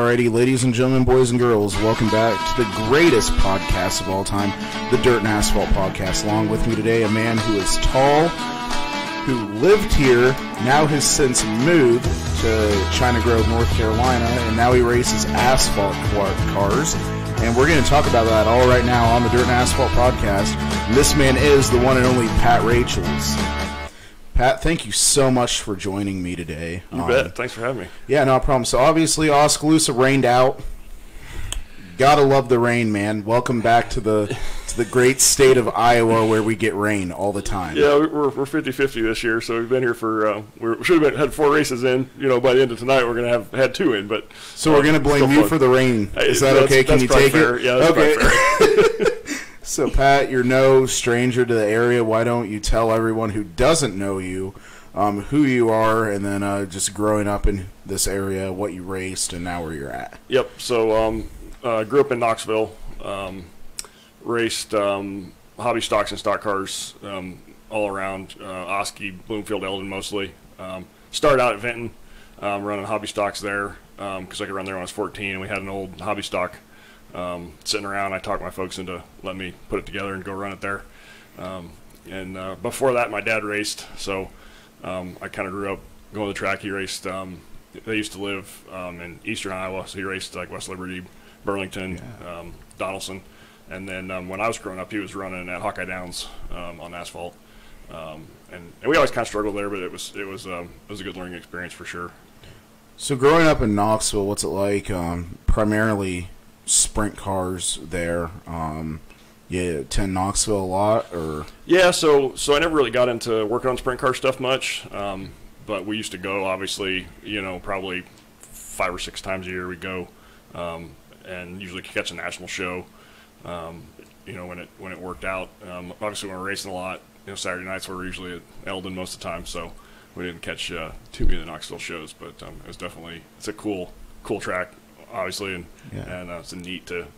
Alrighty, ladies and gentlemen, boys and girls, welcome back to the greatest podcast of all time, the Dirt and Asphalt Podcast. Along with me today, a man who is tall, who lived here, now has since moved to China Grove, North Carolina, and now he races asphalt cars. And we're going to talk about that all right now on the Dirt and Asphalt Podcast. And this man is the one and only Pat Rachels. Pat, thank you so much for joining me today. You bet. Thanks for having me. Yeah, no problem. So obviously Oskaloosa rained out. Gotta love the rain, man. Welcome back to the great state of Iowa where we get rain all the time. Yeah, we're 50-50 this year, so we've been here for we should have had 4 races in. You know, by the end of tonight, we're gonna have had 2 in. But so we're gonna blame you for the rain. Is that okay? Can you take fair. it? Yeah, that's okay. fair. So Pat, you're no stranger to the area. Why don't you tell everyone who doesn't know you who you are, and then just growing up in this area, what you raced, and now where you're at? Yep. So grew up in Knoxville. Raced hobby stocks and stock cars all around, Oski, Bloomfield, Eldon mostly. Started out at Vinton, running hobby stocks there because I could run there when I was 14, and we had an old hobby stock sitting around. I talked my folks into letting me put it together and go run it there. And before that, my dad raced, so I kind of grew up going to the track. He raced, they used to live in eastern Iowa, so he raced like West Liberty, Burlington, Donaldson. And then when I was growing up, he was running at Hawkeye Downs on asphalt. And we always kind of struggled there, but it was a good learning experience for sure. So growing up in Knoxville, what's it like? Primarily sprint cars there. You attend Knoxville a lot, or? Yeah, so I never really got into working on sprint car stuff much, but we used to go, obviously, you know, probably 5 or 6 times a year we'd go, and usually catch a national show, you know, when it worked out. Obviously, when we're racing a lot, you know, Saturday nights we're usually at Eldon most of the time, so we didn't catch too many of the Knoxville shows, but it was definitely, it's a cool track, obviously, and it's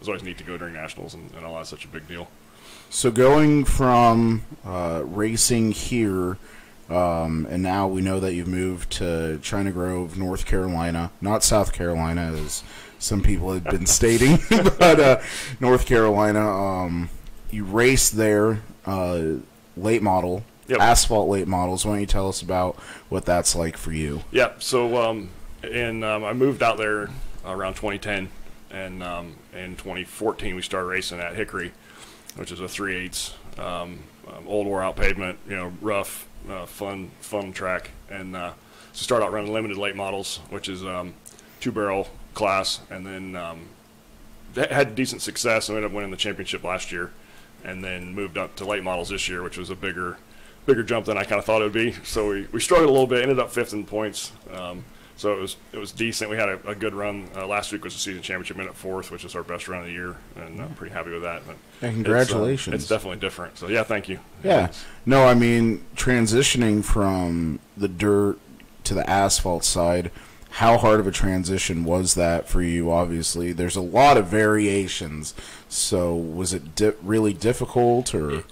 always neat to go during nationals, and all that's such a big deal. So going from racing here, and now we know that you've moved to China Grove, North Carolina, not South Carolina, as some people have been stating, but North Carolina. You raced there, late model, asphalt late models. Why don't you tell us about what that's like for you? Yeah, so I moved out there around 2010, and in 2014 we started racing at Hickory, which is a 3/8 old wore out pavement, you know, rough, fun track, and so started out running limited late models, which is 2-barrel class, and then had decent success and ended up winning the championship last year, and then moved up to late models this year, which was a bigger jump than I kind of thought it would be. So we struggled a little bit, ended up 5th in points. So it was decent. We had a good run. Last week was the season championship, ended up 4th, which is our best run of the year, and I'm pretty happy with that. But and congratulations. It's definitely different. So, yeah, thank you. Yeah. No, I mean, transitioning from the dirt to the asphalt side, how hard of a transition was that for you? Obviously, there's a lot of variations. So was it really difficult, or?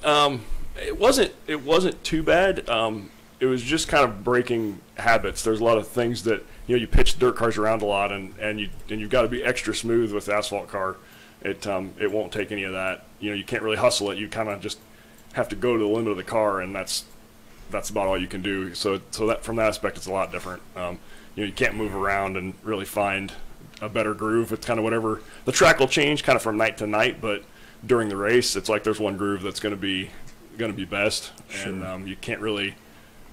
It wasn't too bad. It was just kind of breaking habits. There's a lot of things that, you know, you pitch dirt cars around a lot, and you've got to be extra smooth with the asphalt car. It won't take any of that. You know, you can't really hustle it. You kind of just have to go to the limit of the car, and that's about all you can do. So that from that aspect, it's a lot different. You know, you can't move around and really find a better groove. It's kind of whatever. The track will change kind of from night to night, but during the race, it's like there's one groove that's going to be best, sure. And you can't really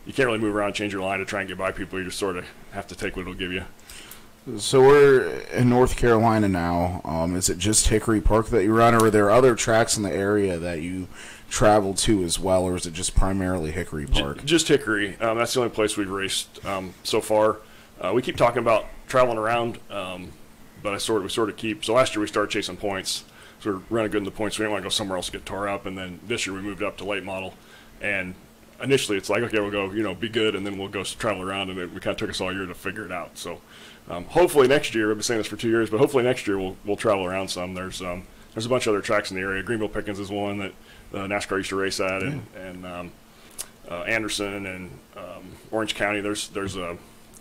move around and change your line to try and get by people. You just sort of have to take what it'll give you. So we're in North Carolina now. Is it just Hickory Park that you run, or are there other tracks in the area that you travel to as well, or is it just primarily Hickory Park? Just Hickory. That's the only place we've raced so far. We keep talking about traveling around, but we sort of keep. So last year we started chasing points. So we're running good in the points. We didn't want to go somewhere else to get tore up. And then this year we moved up to late model. And initially it's like, okay, we'll go, you know, be good, and then we'll go travel around. And we kind of took us all year to figure it out. So hopefully next year, I've been saying this for 2 years, but hopefully next year we'll travel around some. There's a bunch of other tracks in the area. Greenville Pickens is one that NASCAR used to race at, and Anderson and Orange County. There's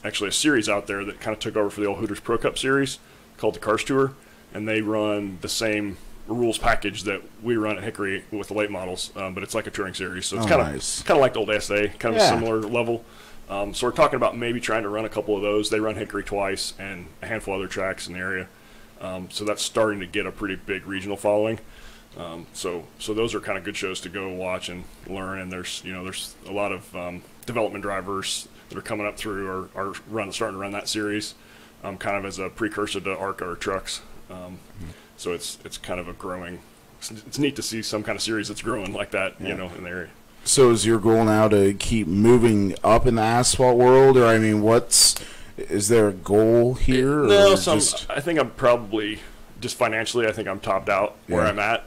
actually a series out there that kind of took over for the old Hooters Pro Cup series. called the Cars Tour, and they run the same rules package that we run at Hickory with the late models, but it's like a touring series, so it's kind of like the old SA, kind of a similar level. So we're talking about maybe trying to run a couple of those. They run Hickory twice and a handful of other tracks in the area, so that's starting to get a pretty big regional following. So those are kind of good shows to go watch and learn. And there's a lot of development drivers that are coming up through are starting to run that series, kind of as a precursor to ARCA or trucks. So it's kind of a growing. It's neat to see some kind of series that's growing like that, in the area. So is your goal now to keep moving up in the asphalt world, or I mean, is there a goal here? No, I think I'm probably. Just financially, I think I'm topped out where I'm at.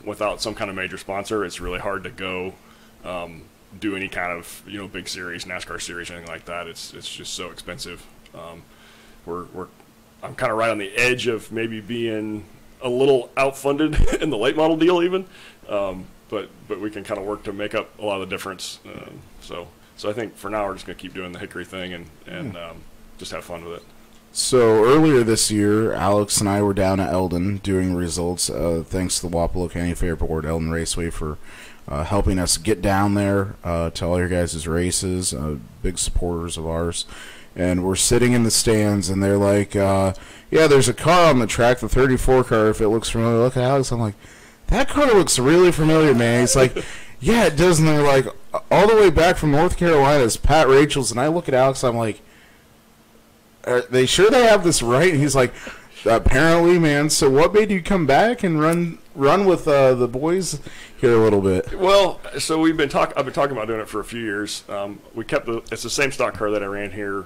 Without some kind of major sponsor, it's really hard to go do any kind of big series, NASCAR series, anything like that. It's just so expensive. I'm kind of right on the edge of maybe being a little outfunded in the late model deal, even. But we can kind of work to make up a lot of the difference. So I think for now we're just going to keep doing the Hickory thing and just have fun with it. So earlier this year, Alex and I were down at Eldon doing results. Thanks to the Wapello County Fair Board, Eldon Raceway, for helping us get down there to all your guys' races. Big supporters of ours. And we're sitting in the stands, and they're like, yeah, there's a car on the track, the 34 car, if it looks familiar. Look at Alex. I'm like, that car looks really familiar, man. He's like, yeah, it does. And they're like, all the way back from North Carolina is Pat Rachel's. And I look at Alex, I'm like, are they sure they have this right? And he's like, apparently, man. So what made you come back and run with the boys here a little bit? Well, so I've been talking about doing it for a few years. We kept it's the same stock car that I ran here,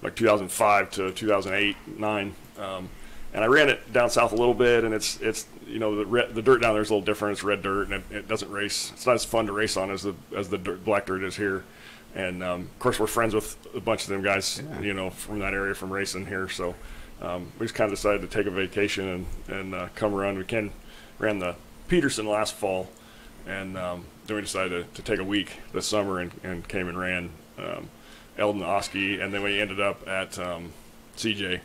like 2005 to 2008, 9, and I ran it down south a little bit. And it's the dirt down there is a little different. It's red dirt, and it doesn't race. It's not as fun to race on as the black dirt is here. And, of course, we're friends with a bunch of them guys, from that area, from racing here. So we just kind of decided to take a vacation and come run. We ran the Peterson last fall, and then we decided to take a week this summer and came and ran Eldon, Oski, and then we ended up at CJ.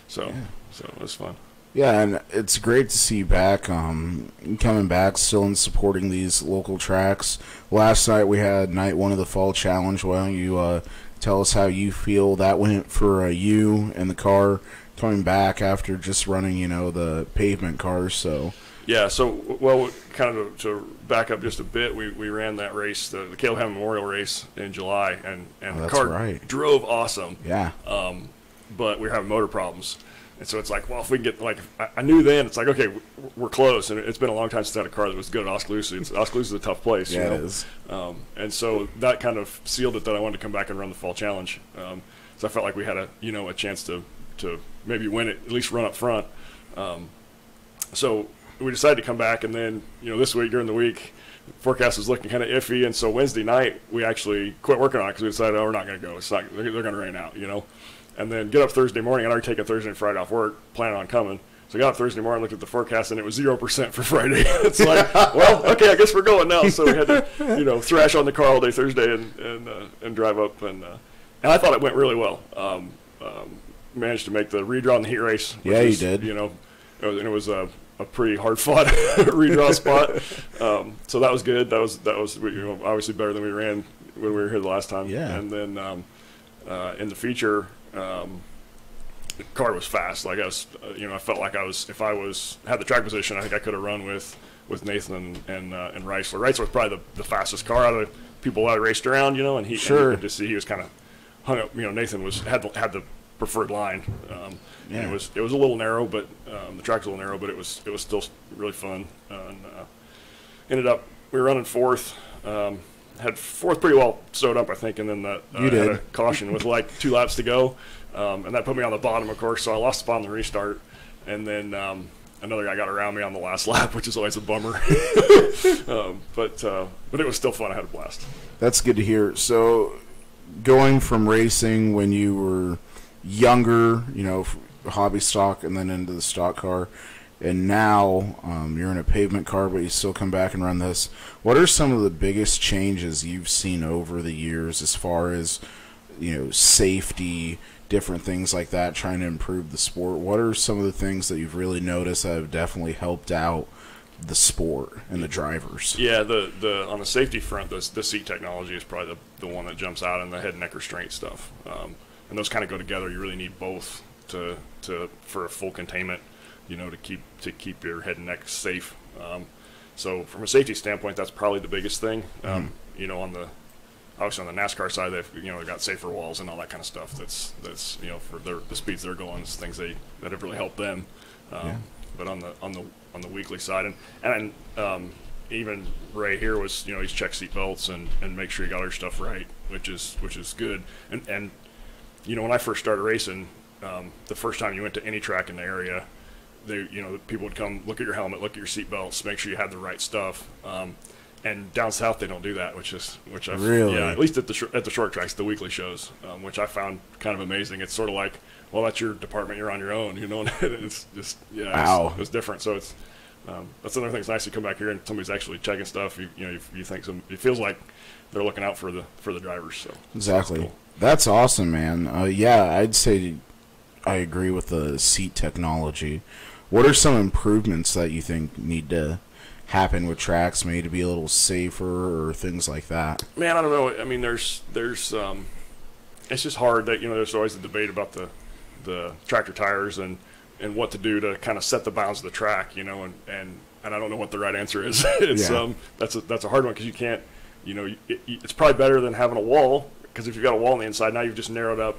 So it was fun. Yeah, and it's great to see you back, coming back, still and supporting these local tracks. Last night we had night 1 of the Fall Challenge. Why don't you tell us how you feel that went for you and the car coming back after just running, the pavement cars? So yeah, kind of to back up just a bit, we ran that race, the Caleb Hammond Memorial race in July, and the car drove awesome. Yeah. But we were having motor problems. And so it's like, well, if we can get, I knew then, it's like, okay, we're close. And it's been a long time since I had a car that was good at Oskaloosa. Oskaloosa is a tough place. Yeah, it is. And so that kind of sealed it that I wanted to come back and run the Fall Challenge. So I felt like we had a chance to maybe win it, at least run up front. So we decided to come back. And then, this week, during the week, the forecast was looking kind of iffy. And so Wednesday night, we actually quit working on it because we decided, we're not going to go. They're going to rain out, And then get up Thursday morning. I'd already taken Thursday and Friday off work, planning on coming. So I got up Thursday morning, looked at the forecast, and it was 0% for Friday. It's like, well, okay, I guess we're going now. So we had to, thrash on the car all day Thursday and drive up. And I thought it went really well. Managed to make the redraw in the heat race. Yeah, you did. And it was a pretty hard-fought redraw spot. So that was good. That was obviously better than we ran when we were here the last time. Yeah. And then in the feature, the car was fast. Like I felt like if I had the track position, I think I could have run with Nathan and Reisler. Reisler was probably the fastest car out of the people that I raced around, and he could just see he was kind of hung up. Nathan had the preferred line. And it was a little narrow, but the track was a little narrow, but it was still really fun. And ended up we were running fourth. Had fourth pretty well sewed up, I think, and then had a caution with like 2 laps to go, and that put me on the bottom, of course. So I lost the spot on the restart, and then another guy got around me on the last lap, which is always a bummer. But it was still fun. I had a blast. That's good to hear. So going from racing when you were younger, hobby stock, and then into the stock car, and now you're in a pavement car, but you still come back and run this. What are some of the biggest changes you've seen over the years as far as, safety, different things like that, trying to improve the sport. What are some of the things that you've really noticed that have definitely helped out the sport and the drivers? Yeah, the on the safety front, the seat technology is probably the one that jumps out, and the head and neck restraint stuff. And those kind of go together. You really need both to for a full containment, to keep your head and neck safe. So from a safety standpoint, that's probably the biggest thing. Obviously on the NASCAR side, they've got safer walls and all that kind of stuff. That's for the speeds they're going, it's things that have really helped them. But on the weekly side, and even Ray here was, he's checked seat belts and make sure you got all your stuff right, which is good. And when I first started racing, the first time you went to any track in the area, people would come look at your helmet, look at your seat belts, make sure you had the right stuff. And down south they don't do that, which I really, at least at the short tracks, the weekly shows, which I found kind of amazing. It's sort of like, well, that's your department, you're on your own, and it's just it's different. So it's that's another thing. It's nice to come back here and somebody's actually checking stuff. You think it feels like they're looking out for the drivers. So exactly, cool. That's awesome, man. I'd say I agree with the seat technology. What are some improvements that you think need to happen with tracks, maybe to be a little safer or things like that? Man, I don't know. I mean, there's it's just hard that there's always a debate about the tractor tires and what to do to kind of set the bounds of the track, and I don't know what the right answer is. It's that's a hard one because you can't, it's probably better than having a wall, because if you've got a wall on the inside, now you've just narrowed up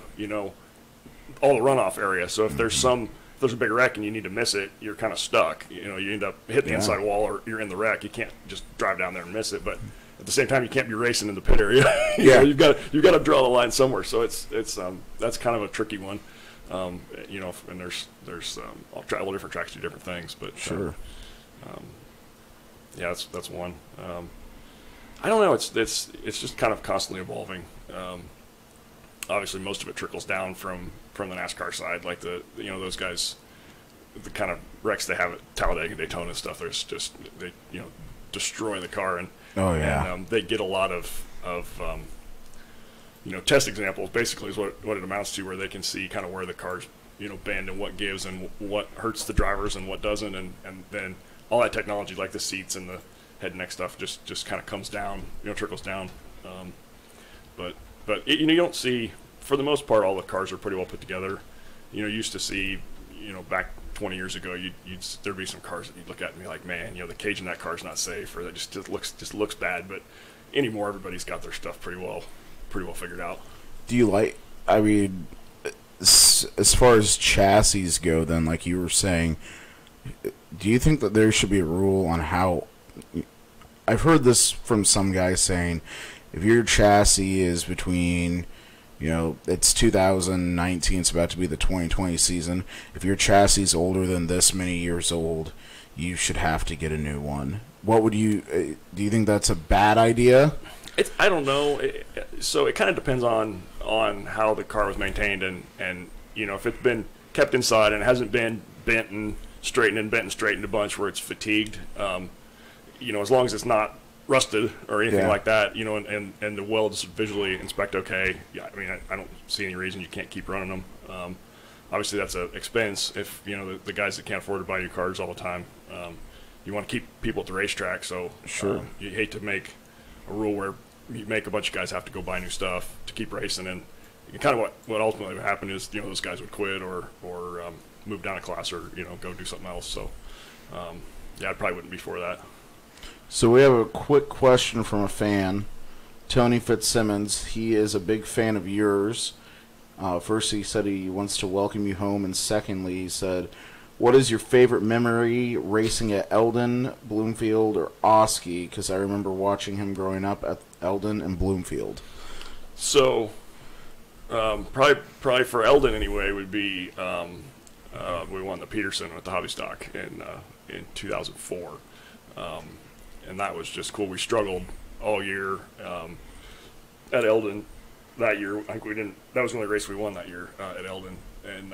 all the runoff area. So if there's a big wreck and you need to miss it, you're kind of stuck. You end up hitting the inside wall, or you're in the wreck. You can't just drive down there and miss it. But at the same time, you can't be racing in the pit area. You've got to draw the line somewhere. So it's that's kind of a tricky one. And there's all different tracks do different things. But sure. That's one. I don't know. It's just kind of constantly evolving. Obviously, most of it trickles down from the NASCAR side, like those guys, the kind of wrecks they have at Talladega, Daytona and stuff. There's just they destroy the car, and they get a lot of test examples. Basically, is what it amounts to, where they can see kind of where the cars bend and what gives and what hurts the drivers and what doesn't, and then all that technology, like the seats and the head and neck stuff, just kind of comes down, trickles down. But you don't see, for the most part, all the cars are pretty well put together. You used to see, back 20 years ago, there'd be some cars that you'd look at and be like, man, the cage in that car's not safe, or that just looks bad. But anymore, everybody's got their stuff pretty well figured out. Do you like? I mean, as far as chassis go, then, like you were saying, do you think that there should be a rule on how? I've heard this from some guys saying, if your chassis is between, it's 2019, it's about to be the 2020 season. If your chassis is older than this many years old, you should have to get a new one. What would do you think that's a bad idea? I don't know. So it kind of depends on how the car was maintained, and if it's been kept inside and it hasn't been bent and straightened a bunch where it's fatigued, as long as it's not rusted or anything like that, and the welds visually inspect okay. Yeah, I mean, I don't see any reason you can't keep running them. Obviously, that's an expense. If the guys that can't afford to buy new cars all the time, you want to keep people at the racetrack. So sure, you hate to make a rule where you make a bunch of guys have to go buy new stuff to keep racing, and kind of what ultimately would happen is those guys would quit or move down a class, or go do something else. So I probably wouldn't be for that. So we have a quick question from a fan, Tony Fitzsimmons. He is a big fan of yours. First, he said he wants to welcome you home, and secondly, he said, what is your favorite memory racing at Eldon, Bloomfield, or Oski? Because I remember watching him growing up at Eldon and Bloomfield. So probably for Eldon anyway would be we won the Peterson at the Hobby Stock in 2004. And that was just cool. We struggled all year at Eldon that year. I think that was the only race we won that year at Eldon, and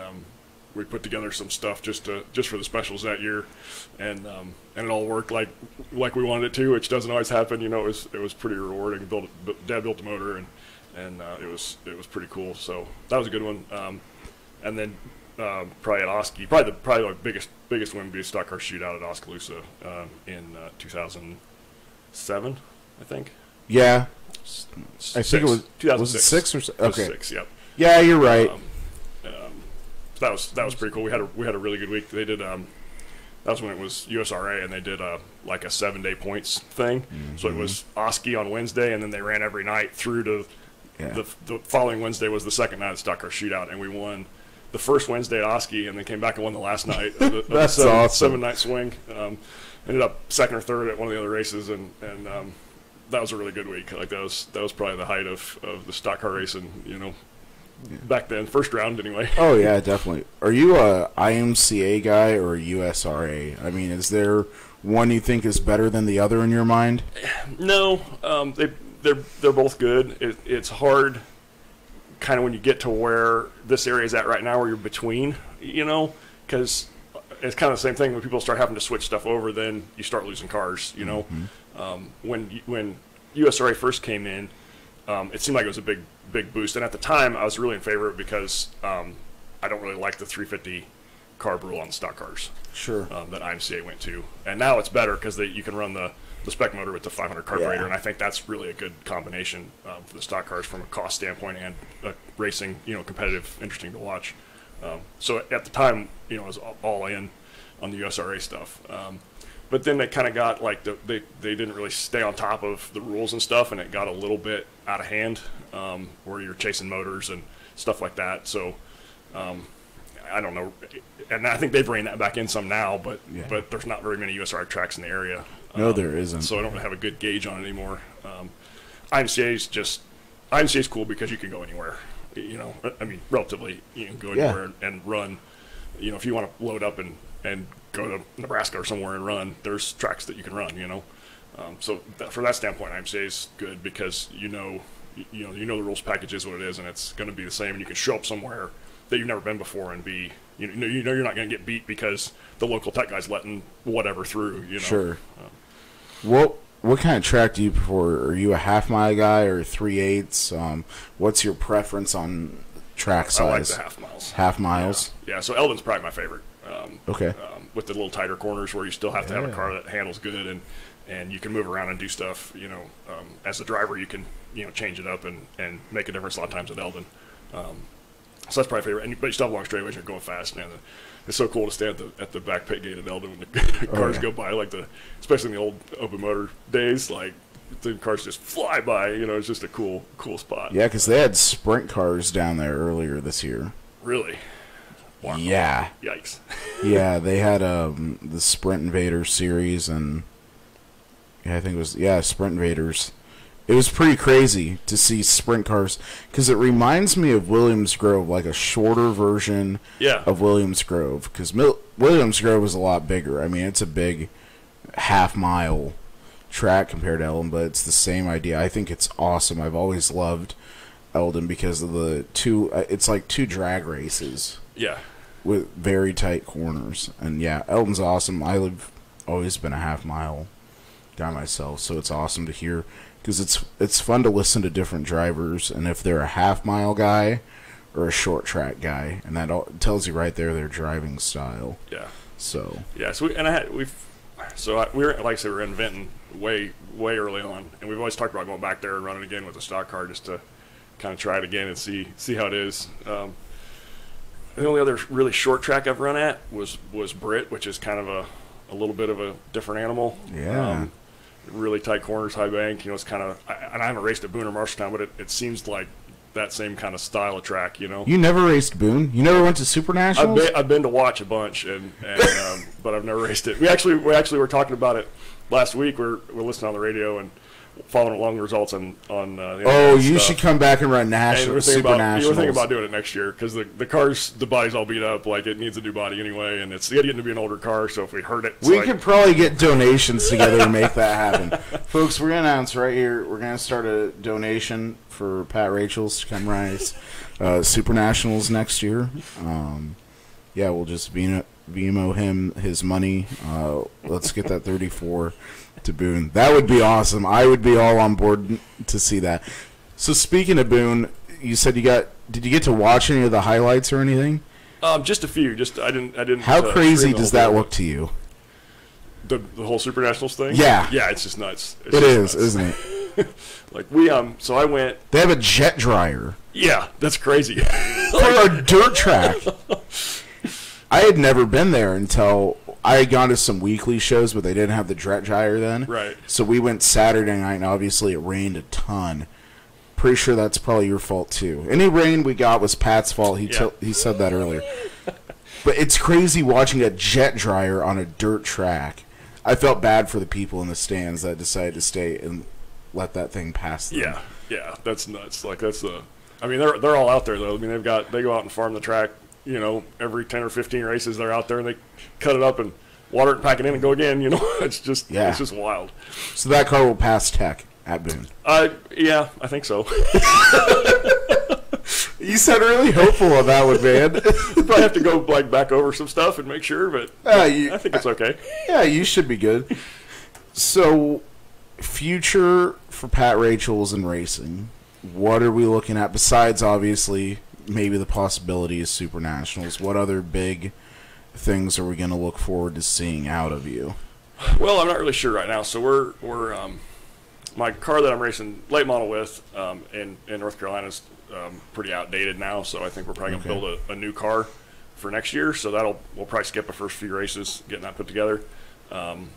we put together some stuff just for the specials that year, and it all worked like we wanted it to, which doesn't always happen. It was pretty rewarding. Dad built the motor, and it was pretty cool. So that was a good one. and then probably at Oski, probably the biggest win would be a stock car shootout at Oskaloosa in 2007, I think. Yeah. I think it was 2006. Was it 6 or 7? Okay. 6, yep. Yeah, you're right. That was pretty cool. We had a really good week. They did that was when it was USRA, and they did like a 7-day points thing. Mm-hmm. So it was Oski on Wednesday, and then they ran every night through to the following Wednesday was the second night of stock car shootout, and we won the first Wednesday at Oski, and then came back and won the last night of the, That's awesome. awesome. 7-night swing. Ended up second or third at one of the other races, and that was a really good week. Like that was probably the height of the stock car racing, back then, first round anyway. Oh yeah, definitely. Are you a IMCA guy or a USRA? I mean, is there one you think is better than the other in your mind? No, they're both good. It's hard, kind of when you get to where this area is at right now, where you're between, because it's kind of the same thing when people start having to switch stuff over. Then you start losing cars. Mm-hmm. When USRA first came in, it seemed like it was a big boost, and at the time I was really in favor of it because I don't really like the 350 carb rule on stock cars. Sure. That IMCA went to, and now it's better because you can run the spec motor with the 500 carburetor, and I think that's really a good combination for the stock cars from a cost standpoint and racing, competitive, interesting to watch. So at the time, I was all in on the USRA stuff. But then they kind of got like they didn't really stay on top of the rules and stuff, and it got a little bit out of hand where you're chasing motors and stuff like that. So I don't know, and I think they've reined that back in some now, but there's not very many USRA tracks in the area. No, there isn't. So I don't really have a good gauge on it anymore. IMCA's cool because you can go anywhere. I mean, relatively, you can go anywhere and run. If you want to load up and go to Nebraska or somewhere and run, there's tracks that you can run. So from that standpoint, IMCA is good because you know the rules package is what it is, and it's going to be the same. And you can show up somewhere that you've never been before and be you're not going to get beat because the local tech guy's letting whatever through. Sure. What kind of track do you prefer? Are you a half-mile guy or 3/8? What's your preference on track size? I like the half miles. Half miles? Yeah, so Eldon's probably my favorite. Okay. With the little tighter corners where you still have to have a car that handles good and you can move around and do stuff. As a driver, you can change it up and make a difference a lot of times at Eldon. So that's probably favorite. But you still have long straightaways. You're going fast, man. It's so cool to stand at the back pit gate at Eldon when the cars go by, especially in the old open motor days. Like the cars just fly by. It's just a cool spot. Yeah, because they had sprint cars down there earlier this year. Really? Wow. Yeah. Yikes. Yeah, they had the Sprint Invaders series, and I think it was Sprint Invaders. It was pretty crazy to see sprint cars because it reminds me of Williams Grove, like a shorter version of Williams Grove. Because Williams Grove is a lot bigger. I mean, it's a big half-mile track compared to Eldon, but it's the same idea. I think it's awesome. I've always loved Eldon because of the it's like two drag races. Yeah. With very tight corners. And Eldon's awesome. I've always been a half-mile guy myself, so it's awesome to hear. Because it's fun to listen to different drivers, and if they're a half-mile guy or a short track guy, and that tells you right there their driving style. Yeah. So. Yeah. So we were like I said, we were in Vinton way early on, and we've always talked about going back there and running again with a stock car just to kind of try it again and see how it is. The only other really short track I've run at was Britt, which is kind of a little bit of a different animal. Yeah. Really tight corners, high bank. It's kind of, and I haven't raced at Boone or Marshalltown, but it seems like that same kind of style of track. You never raced Boone? You never went to Super Nationals? I've been to watch a bunch, but I've never raced it. We actually were talking about it last week. We're listening on the radio and following along the results on the you should come back and run national Super Nationals. You were thinking about doing it next year because the car's, the body's all beat up. Like, it needs a new body anyway, and it's getting to be an older car, so if we hurt it... We could probably get donations together to make that happen. Folks, we're going to announce right here, we're going to start a donation for Pat Rachels to come race Super Nationals next year. We'll just Venmo him his money. Let's get that 34 to Boone. That would be awesome. I would be all on board to see that. So speaking of Boone, you said did you get to watch any of the highlights or anything? Just a few. I didn't. How crazy stream the does whole that thing. look to you? The whole Super Nationals thing? Yeah. Yeah, it's just nuts. It is, isn't it? Like so I went. They have a jet dryer Yeah, that's crazy. for a dirt track. I had never been there until I had gone to some weekly shows, but they didn't have the jet dryer then. Right. So we went Saturday night, and obviously it rained a ton. Pretty sure that's probably your fault too. Any rain we got was Pat's fault. He said that earlier. But it's crazy watching a jet dryer on a dirt track. I felt bad for the people in the stands that decided to stay and let that thing pass them. Yeah, that's nuts. Like I mean, they're all out there though. I mean, they go out and farm the track. You know, every 10 or 15 races they're out there and they cut it up and water it and pack it in and go again. You know, it's just wild. So that car will pass tech at Boone. Yeah, I think so. You sound really hopeful on that one, man. You probably have to go back over some stuff and make sure, but I think it's okay. Yeah, you should be good. So, future for Pat Rachels in racing, what are we looking at besides, obviously, maybe the possibility of Super Nationals? What other big things are we going to look forward to seeing out of you? Well, I'm not really sure right now. So we're my car that I'm racing late model with in North Carolina is pretty outdated now. So I think we're probably going to build a new car for next year. So we'll probably skip the first few races getting that put together. And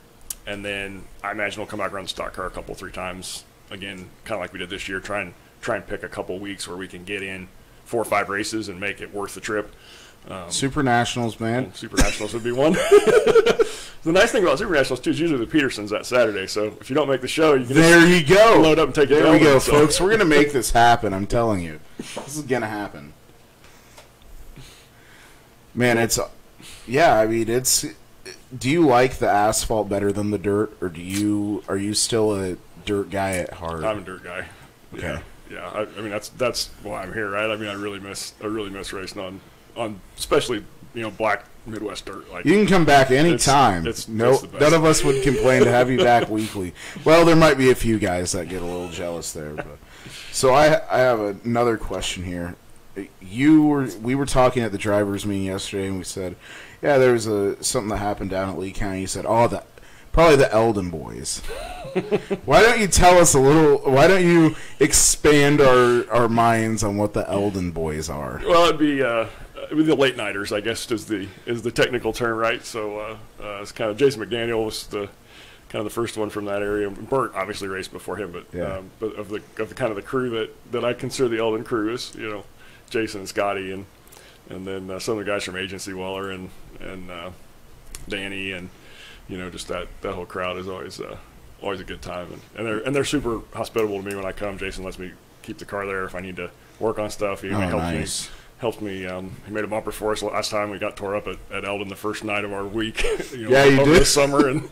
then I imagine we'll come back around the stock car a couple, 3 times again, kind of like we did this year. Try and pick a couple weeks where we can get in 4 or 5 races and make it worth the trip. Super Nationals, man. Super Nationals would be one. The nice thing about Super Nationals too is usually the Petersons that Saturday. So if you don't make the show, you can you go. Load up and take it. There we go, folks. We're gonna make this happen. I'm telling you, this is gonna happen. Man, I mean, it's. Do you like the asphalt better than the dirt, or are you still a dirt guy at heart? I'm a dirt guy. Okay. Yeah. I mean, that's why I'm here, right? I mean, I really miss racing on especially black Midwest dirt. Like, you can come back anytime. It's none of us would complain to have you back weekly. Well, there might be a few guys that get a little jealous there. But. So I have another question here. We were talking at the drivers' meeting yesterday, and we said, yeah, there was something that happened down at Lee County. You said, probably the Eldon boys. Why don't you tell us a little? Why don't you expand our minds on what the Eldon boys are? Well, it'd be the late nighters, I guess, is the technical term, right? So it's kind of Jason McDaniel was the first one from that area. Bert obviously raced before him, but but of the kind of the crew that I consider the Eldon crew is Jason and Scotty and then some of the guys from Agency, Waller and Danny and just that whole crowd is always a good time and they're super hospitable to me when I come. Jason lets me keep the car there if I need to work on stuff. He helps me. He made a bumper for us last time we got tore up at Eldon the first night of our week. Yeah, you did. This summer and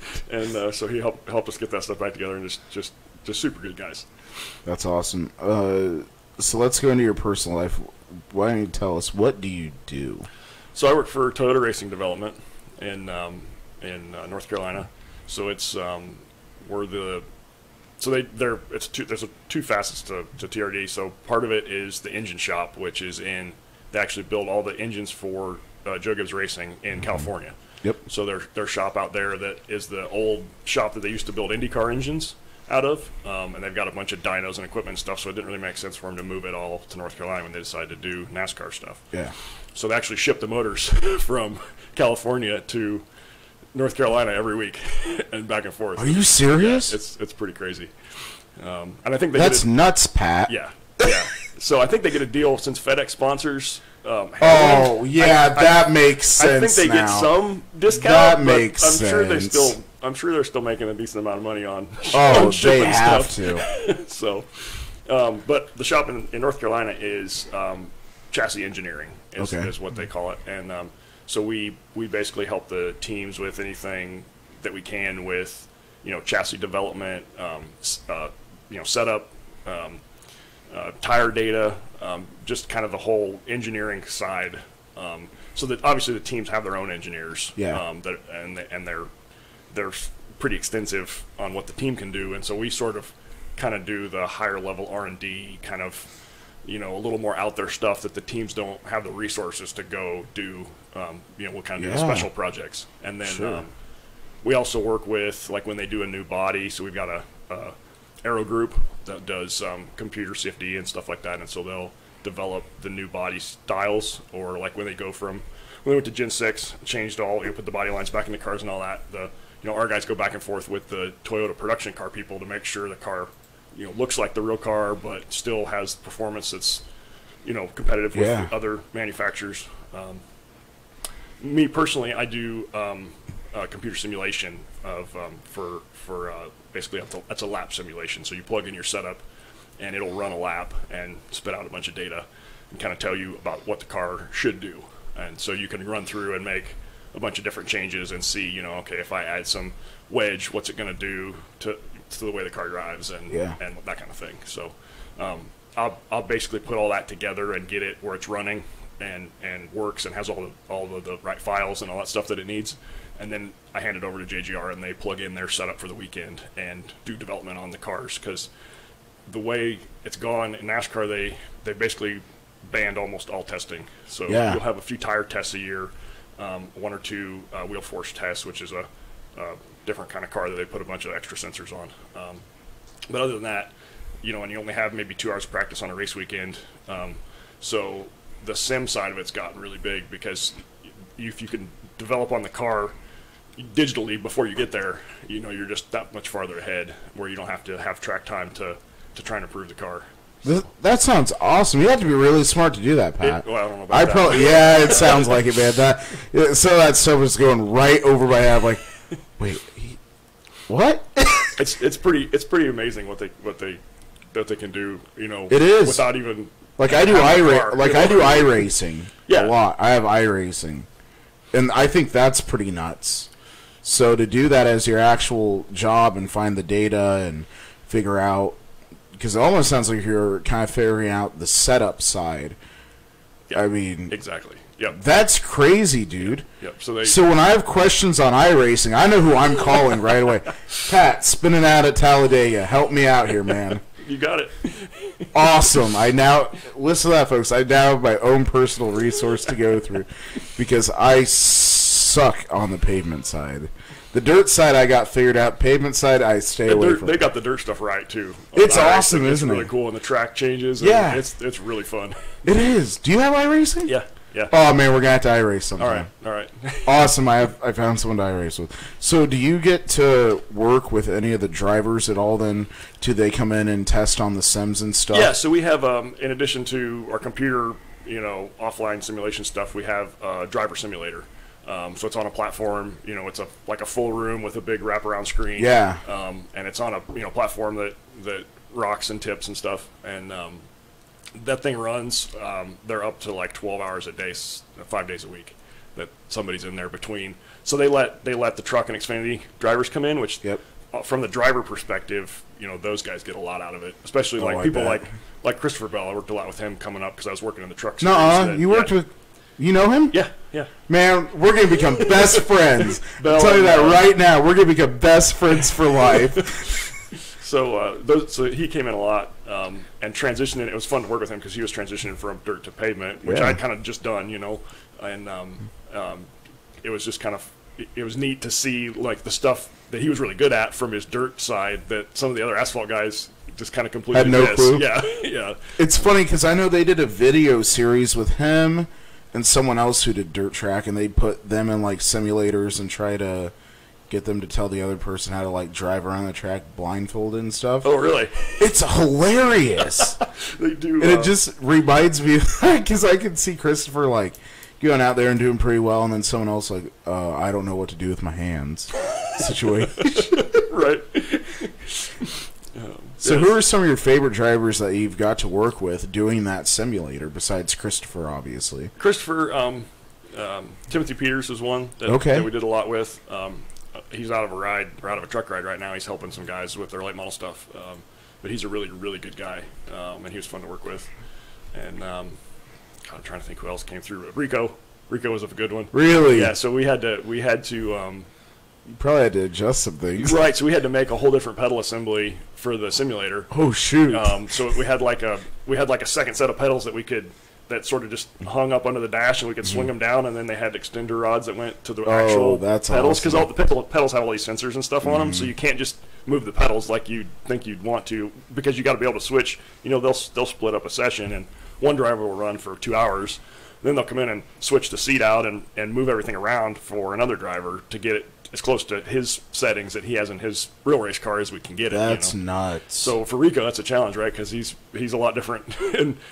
so he helped us get that stuff back together and just super good guys. That's awesome. So let's go into your personal life. Why don't you tell us, what do you do? So I work for Toyota Racing Development in North Carolina. So it's there's two facets to TRD. So part of it is the engine shop, which is they actually build all the engines for Joe Gibbs Racing in California. Yep. So their shop out there that is the old shop that they used to build IndyCar engines out of, and they've got a bunch of dynos and equipment and stuff, so it didn't really make sense for them to move it all to North Carolina when they decided to do NASCAR stuff. Yeah. So they actually ship the motors from California to North Carolina every week and back and forth. Are you serious? Yeah, it's pretty crazy. And I think that's nuts, Pat. Yeah. So I think they get a deal since FedEx sponsors. That makes sense. I think they get some discount. That makes sense. I'm sure they're still making a decent amount of money on. Oh, they have to. So, but the shop in North Carolina is chassis engineering is what they call it, and so we basically help the teams with anything that we can with chassis development, setup, tire data, just kind of the whole engineering side. So that obviously the teams have their own engineers. Yeah. They're pretty extensive on what the team can do, and so we sort of kind of do the higher level R&D kind of a little more out there stuff that the teams don't have the resources to go do, what kind of special projects. And then we also work with, like, when they do a new body, so we've got a aero group that does computer CFD and stuff like that, and so they'll develop the new body styles, or like when we went to Gen 6, changed all, put the body lines back in the cars and all that, our guys go back and forth with the Toyota production car people to make sure the car looks like the real car, but still has performance that's, competitive with other manufacturers. Me personally, I do computer simulation of for basically that's a lap simulation. So you plug in your setup, and it'll run a lap and spit out a bunch of data and kind of tell you about what the car should do. And so you can run through and make a bunch of different changes and see, okay, if I add some wedge, what's it going to do to the way the car drives and that kind of thing. So I'll basically put all that together and get it where it's running and works and has all the right files and all that stuff that it needs. And then I hand it over to JGR, and they plug in their setup for the weekend and do development on the cars, because the way it's gone in NASCAR, they basically banned almost all testing. So you'll have a few tire tests a year, 1 or 2 wheel force tests, which is a different kind of car that they put a bunch of extra sensors on. But other than that, and you only have maybe 2 hours of practice on a race weekend. So the sim side of it's gotten really big, because if you can develop on the car digitally before you get there, you're just that much farther ahead, where you don't have to have track time to try and improve the car. That sounds awesome. You have to be really smart to do that, Pat. Well, I don't know about that. It sounds like it, man. So that stuff was going right over my head. I'm like, wait, what? It's pretty amazing what they can do. It is, without even like I do iRacing a lot. I have iRacing, and I think that's pretty nuts. So to do that as your actual job and find the data and figure out, because it almost sounds like you're kind of figuring out the setup side. Yeah, I mean, exactly. Yep. That's crazy, dude. Yep. So when I have questions on iRacing, I know who I'm calling right away. Pat, spinning out at Talladega. Help me out here, man. You got it. Awesome. Listen to that, folks. I now have my own personal resource to go through, because I suck on the pavement side. The dirt side I got figured out. Pavement side I stay away from. They got the dirt stuff right too. It's awesome, isn't it? It's really cool, and the track changes. Yeah, it's really fun. It is. Do you have iRacing? Yeah. Oh man, we're gonna have to iRace sometime. All right. Awesome. I found someone to iRace with. So, do you get to work with any of the drivers at all? Then, do they come in and test on the sims and stuff? Yeah. So we have, in addition to our computer, offline simulation stuff, we have a driver simulator. So it's on a platform. It's like a full room with a big wraparound screen. Yeah. And it's on a platform that rocks and tips and stuff. And that thing runs. They're up to like 12 hours a day, 5 days a week, that somebody's in there between. So they let the truck and Xfinity drivers come in, which from the driver perspective, those guys get a lot out of it. Especially like people like Christopher Bell. I worked a lot with him coming up because I was working in the truck series. You worked with. You know him? Yeah. Man, we're going to become best friends. I'll tell you that right now. We're going to become best friends for life. So he came in a lot and transitioned. It was fun to work with him because he was transitioning from dirt to pavement, which I'd kind of just done, and it was just kind of it was neat to see like the stuff that he was really good at from his dirt side that some of the other asphalt guys just kind of completely had no clue. Yeah. It's funny because I know they did a video series with him and someone else who did dirt track, and they put them in like simulators and try to get them to tell the other person how to like drive around the track blindfolded and stuff. Oh, really? It's hilarious. They do, and it just reminds me because I can see Christopher like going out there and doing pretty well, and then someone else like, I don't know what to do with my hands situation. Right. So who are some of your favorite drivers that you've got to work with doing that simulator, besides Christopher, obviously? Christopher, Timothy Peters is one that we did a lot with. He's out of a truck ride right now. He's helping some guys with their late model stuff. But he's a really, really good guy, and he was fun to work with. And I'm trying to think who else came through. Rico was a good one. Really? Yeah. So we had to. You probably had to adjust some things. Right, so we had to make a whole different pedal assembly for the simulator. Oh, shoot. So we had like we had like a second set of pedals that sort of just hung up under the dash, and we could swing them down, and then they had extender rods that went to the actual pedals, because all the pedals have all these sensors and stuff on them, so you can't just move the pedals like you think you'd want to, because you got to be able to switch. They'll split up a session, and one driver will run for 2 hours, then they'll come in and switch the seat out and move everything around for another driver to get it as close to his settings that he has in his real race car as we can get it. That's nuts. So for Rico, that's a challenge, right? Because he's a lot different.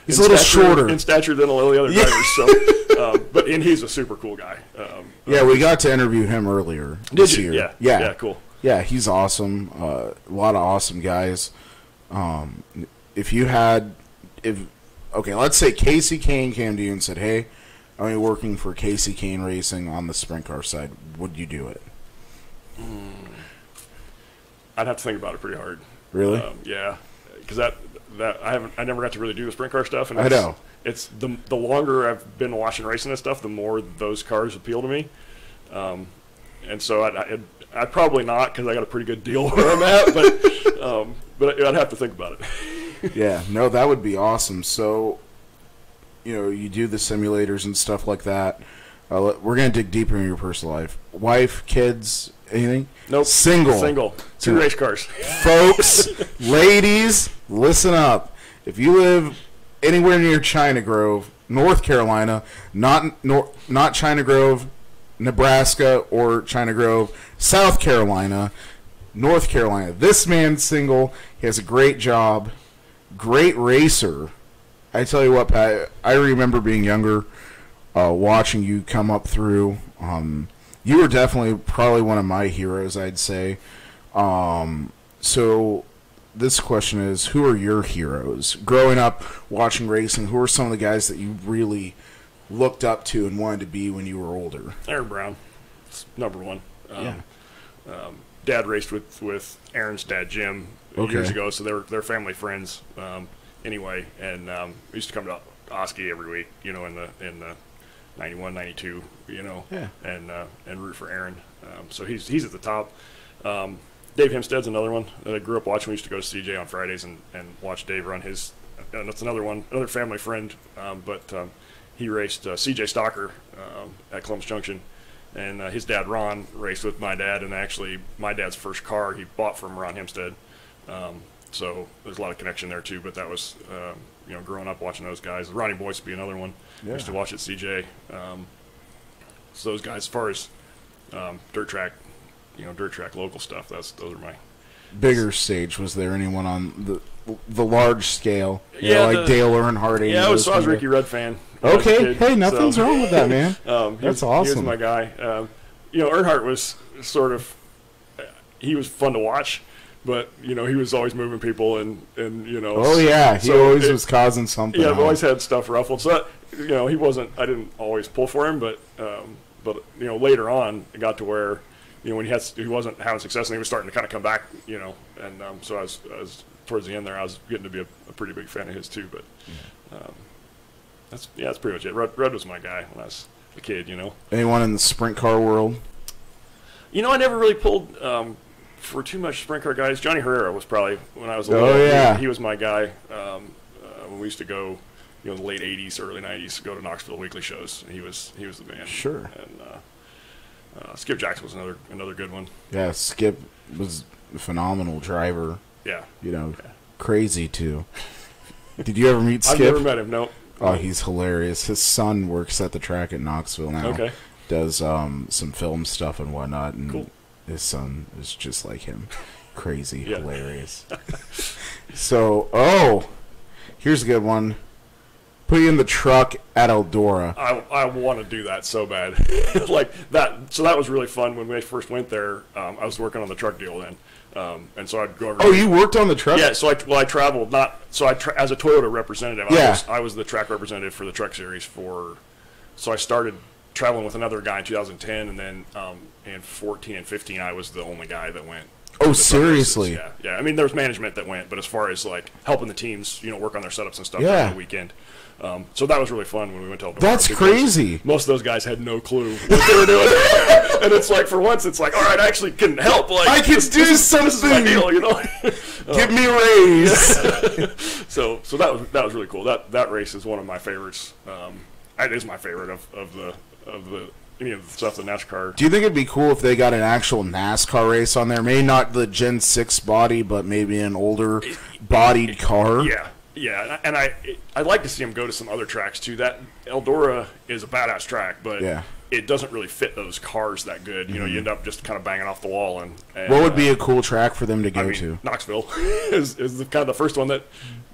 He's a little shorter in stature than all the other drivers. So, and he's a super cool guy. Yeah, we got to interview him earlier this year. Yeah, cool. Yeah, he's awesome. A lot of awesome guys. Let's say Casey Kane came to you and said, "Hey, I'm working for Casey Kane Racing on the sprint car side. Would you do it?" I'd have to think about it pretty hard. Really? Yeah, because I never got to really do the sprint car stuff, and I know it's the longer I've been watching racing and stuff, the more those cars appeal to me, and so I'd probably not, because I got a pretty good deal where I'm at, but I'd have to think about it. Yeah, no, that would be awesome. So, you do the simulators and stuff like that. We're going to dig deeper into your personal life. Wife, kids, anything? Nope. Single. 2 race cars. Folks, ladies, listen up. If you live anywhere near China Grove, North Carolina, not China Grove, Nebraska, or China Grove, South Carolina, North Carolina. This man's single. He has a great job. Great racer. I tell you what, Pat, I remember being younger, watching you come up through. You were definitely probably one of my heroes, I'd say. So this question is, who are your heroes? Growing up, watching racing, who are some of the guys that you really looked up to and wanted to be when you were older? Aaron Brown, number one. Yeah. Dad raced with Aaron's dad, Jim, years ago, so they're family friends anyway. And we used to come to Oski every week, in the 91, 92, and root for Aaron. So he's at the top. Dave Hempstead's another one that I grew up watching. We used to go to CJ on Fridays and watch Dave run his. And that's another family friend, but he raced CJ Stalker at Columbus Junction. And his dad, Ron, raced with my dad, and actually my dad's first car he bought from Ron Hempstead. So there's a lot of connection there, too. But that was, growing up watching those guys. Ronnie Boyce would be another one. Yeah. I used to watch at CJ. So those guys, as far as dirt track local stuff, those are my... Bigger stage, was there anyone on the large scale? Like Dale Earnhardt? Yeah, I was a Ricky Rudd fan. Okay, hey, nothing's wrong with that, man. That's awesome. He was my guy. Earnhardt was sort of, he was fun to watch, but he was always moving people and. Oh yeah, he always was causing something. Yeah, I've always had stuff ruffled. So that, he wasn't. I didn't always pull for him, but later on it got to where when he wasn't having success and he was starting to kind of come back, and so I was towards the end there, I was getting to be a pretty big fan of his too, but. That's pretty much it. Rudd was my guy when I was a kid, Anyone in the sprint car world? I never really pulled for too much sprint car guys. Johnny Herrera was probably, when I was a little. Oh, yeah. He was my guy. When we used to go, in the late 80s, early 90s, go to Knoxville weekly shows. He was the man. Sure. And Skip Jackson was another good one. Yeah, Skip was a phenomenal driver. Yeah. Crazy, too. Did you ever meet Skip? I've never met him, no. Oh, he's hilarious. His son works at the track at Knoxville now. Okay. Does some film stuff and whatnot, and cool. His son is just like him. Crazy, hilarious. So, here's a good one. Put you in the truck at Eldora. I want to do that so bad. Like that. So that was really fun when we first went there. I was working on the truck deal then. And so I'd go over. Oh, you worked on the truck? Yeah. So I traveled as a Toyota representative. Yeah. I was the track representative for the truck series so I started traveling with another guy in 2010, and then in 14 and 15 I was the only guy that went. Oh, seriously? Yeah. I mean, there was management that went, but as far as like helping the teams, work on their setups and stuff on the weekend. So that was really fun when we went to Eldora. That's crazy. Most of those guys had no clue what they were doing. And it's like, for once, it's like, all right, I actually can help. Like, I can do something. This is my deal, Give me a raise. So that was really cool. That race is one of my favorites. It is my favorite of the any of the stuff the NASCAR. Do you think it'd be cool if they got an actual NASCAR race on there? Maybe not the Gen 6 body, but maybe an older bodied car? Yeah, and I'd like to see them go to some other tracks too. That Eldora is a badass track, but it doesn't really fit those cars that good. You know, you end up just kind of banging off the wall. And what would be a cool track for them to go to? Knoxville is kind of the first one that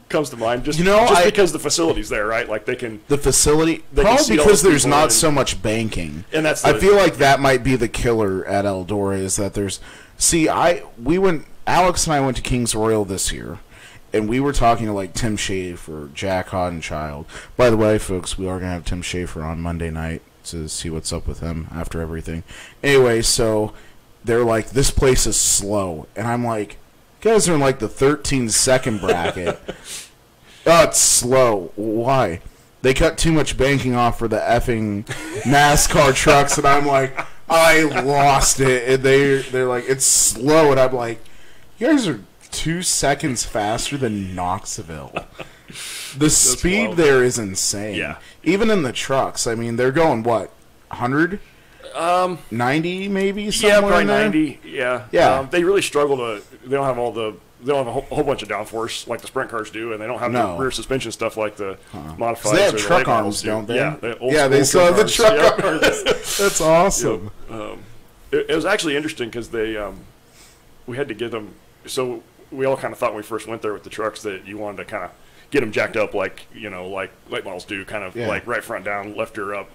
comes to mind. Just because the facility's there, right? Like they can the facility probably because there's not so much banking, and that's I feel like that might be the killer at Eldora is that there's. See, Alex and I went to Kings Royal this year. And we were talking to, like, Tim Schaefer, Jack Hoddenchild. By the way, folks, we are going to have Tim Schaefer on Monday night to see what's up with him after everything. Anyway, so they're like, this place is slow. And I'm like, you guys are in, like, the 13-second bracket. Oh, it's slow. Why? They cut too much banking off for the effing NASCAR trucks. And I'm like, I lost it. And they're like, it's slow. And I'm like, you guys are 2 seconds faster than Knoxville. The speed wild. there is insane. Yeah. Even in the trucks, I mean, they're going, what, 100? 90 maybe? Yeah, probably in there? 90. Yeah. Yeah. They really struggle to. They don't have a whole bunch of downforce like the sprint cars do, and they don't have the rear suspension stuff like the modifieds. They have or truck the late arms, don't they? Yeah, they still have the truck arms. That's awesome. It was actually interesting because we had to get them. So we all kind of thought when we first went there with the trucks that you wanted to kind of get them jacked up like late models do, kind of like right front down, left rear up,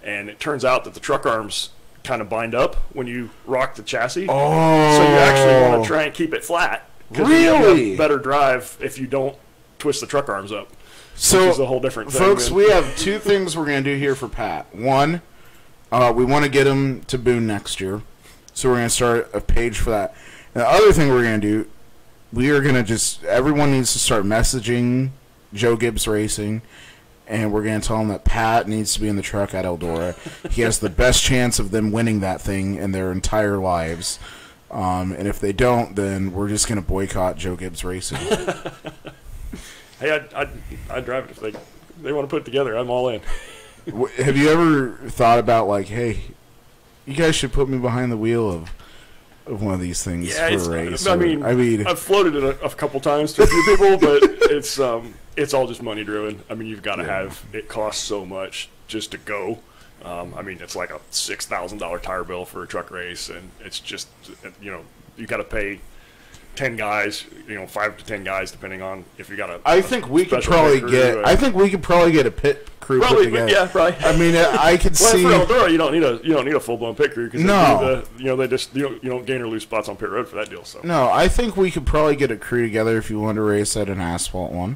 And it turns out that the truck arms kind of bind up when you rock the chassis. Oh. So you actually want to try and keep it flat. Really? You have better drive if you don't twist the truck arms up. So, which is a whole different thing. Folks, we have two things we're going to do here for Pat. One, we want to get him to Boone next year. So we're going to start a page for that. And the other thing we're going to do, we are going to everyone needs to start messaging Joe Gibbs Racing, and we're going to tell him that Pat needs to be in the truck at Eldora. He has the best chance of them winning that thing in their entire lives. And if they don't, then we're just going to boycott Joe Gibbs Racing. Hey, I'd drive it if they want to put it together. I'm all in. Have you ever thought about, like, hey, you guys should put me behind the wheel of one of these things for a race? I mean, I've floated it a couple times to a few people, but it's all just money driven. I mean, you've got to have it costs so much just to go. I mean, it's like a $6,000 tire bill for a truck race, and it's just you got to pay 10 guys, 5 to 10 guys, depending on if you got a. I think we could probably get a pit crew put together. Yeah, probably. I mean, I could see. For Eldora, you don't need a full blown pit crew because no, they just you don't gain or lose spots on pit road for that deal. So no, I think we could probably get a crew together if you want to race at an asphalt one.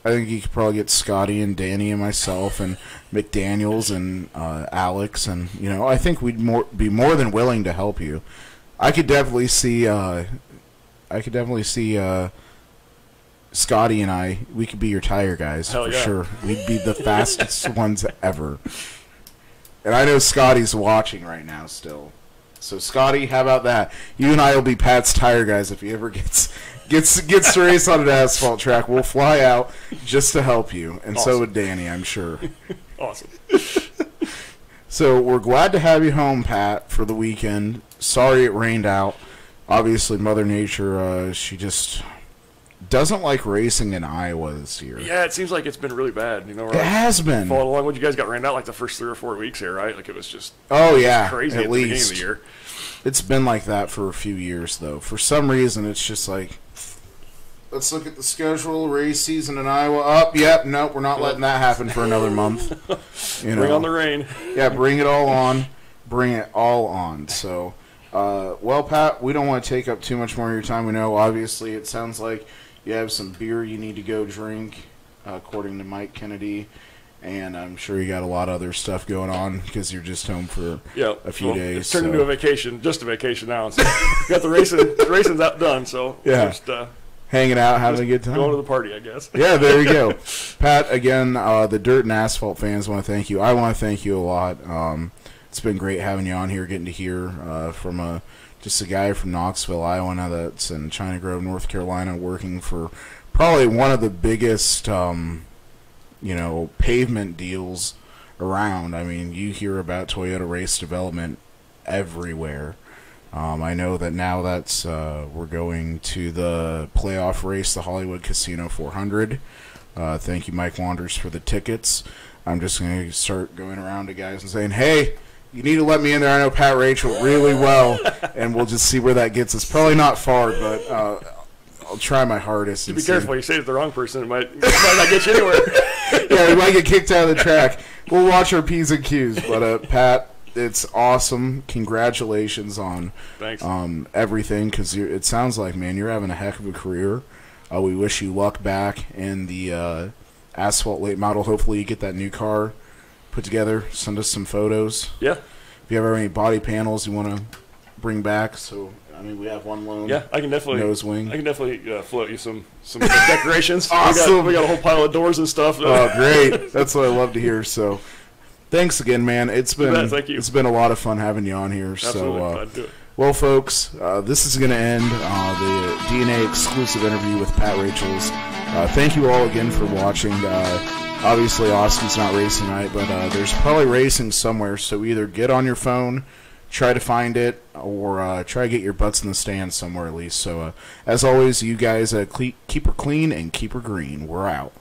I think you could probably get Scotty and Danny and myself and McDaniels and Alex, and I think we'd be more than willing to help you. I could definitely see. Scotty and I, we could be your tire guys for sure. We'd be the fastest ones ever. And I know Scotty's watching right now still. So Scotty, how about that? You and I will be Pat's tire guys if he ever gets to race on an asphalt track. We'll fly out just to help you, and awesome. So would Danny, I'm sure. Awesome. So we're glad to have you home, Pat, for the weekend. Sorry it rained out. Obviously, Mother Nature, she just doesn't like racing in Iowa this year. Yeah, it seems like it's been really bad. It has been. Following along when you guys got rained out like the first 3 or 4 weeks here, right? Like it was just at crazy at the least. beginning of the year. It's been like that for a few years, though. For some reason, it's just like, let's look at the schedule, race season in Iowa. Yep, nope, we're not letting that happen for another month. Bring on the rain. Yeah, bring it all on. Bring it all on. So, well, Pat, we don't want to take up too much more of your time. We know, obviously, it sounds like you have some beer you need to go drink, according to Mike Kennedy. And I'm sure you got a lot of other stuff going on because you're just home for a few days. It's turned into a vacation, just a vacation now. So got the racing's out done. So just hanging out, having a good time, going to the party, I guess. Yeah, there you go, Pat. Again, the Dirt and Asphalt fans want to thank you. I want to thank you a lot. It's been great having you on here, getting to hear from a just a guy from Knoxville, Iowa, now that's in China Grove, North Carolina, working for probably one of the biggest, pavement deals around. I mean, you hear about Toyota race development everywhere. I know that now that's we're going to the playoff race, the Hollywood Casino 400. Thank you, Mike Wanders, for the tickets. I'm just going to start going around to guys and saying, hey, you need to let me in there. I know Pat Rachel really well, and we'll just see where that gets us. Probably not far, but I'll try my hardest. Be careful. You say it to the wrong person, it might not get you anywhere. Yeah, we might get kicked out of the track. We'll watch our P's and Q's. But, Pat, it's awesome. Congratulations on everything, because it sounds like, man, you're having a heck of a career. We wish you luck back in the Asphalt late model. Hopefully you get that new car put together. Send us some photos. Yeah. If you have any body panels you want to bring back, so I mean we have one loan. Yeah, I can definitely nose wing. I can definitely float you some decorations. Awesome. We got a whole pile of doors and stuff. Oh, great! That's what I love to hear. So, thanks again, man. It's been thank you. It's been a lot of fun having you on here. Absolutely. So, Glad to do it. Well, folks, this is going to end the DNA exclusive interview with Pat Rachels. Thank you all again for watching. Obviously, Austin's not racing tonight, but there's probably racing somewhere, so either get on your phone, try to find it, or try to get your butts in the stands somewhere at least. So, as always, you guys keep her clean and keep her green. We're out.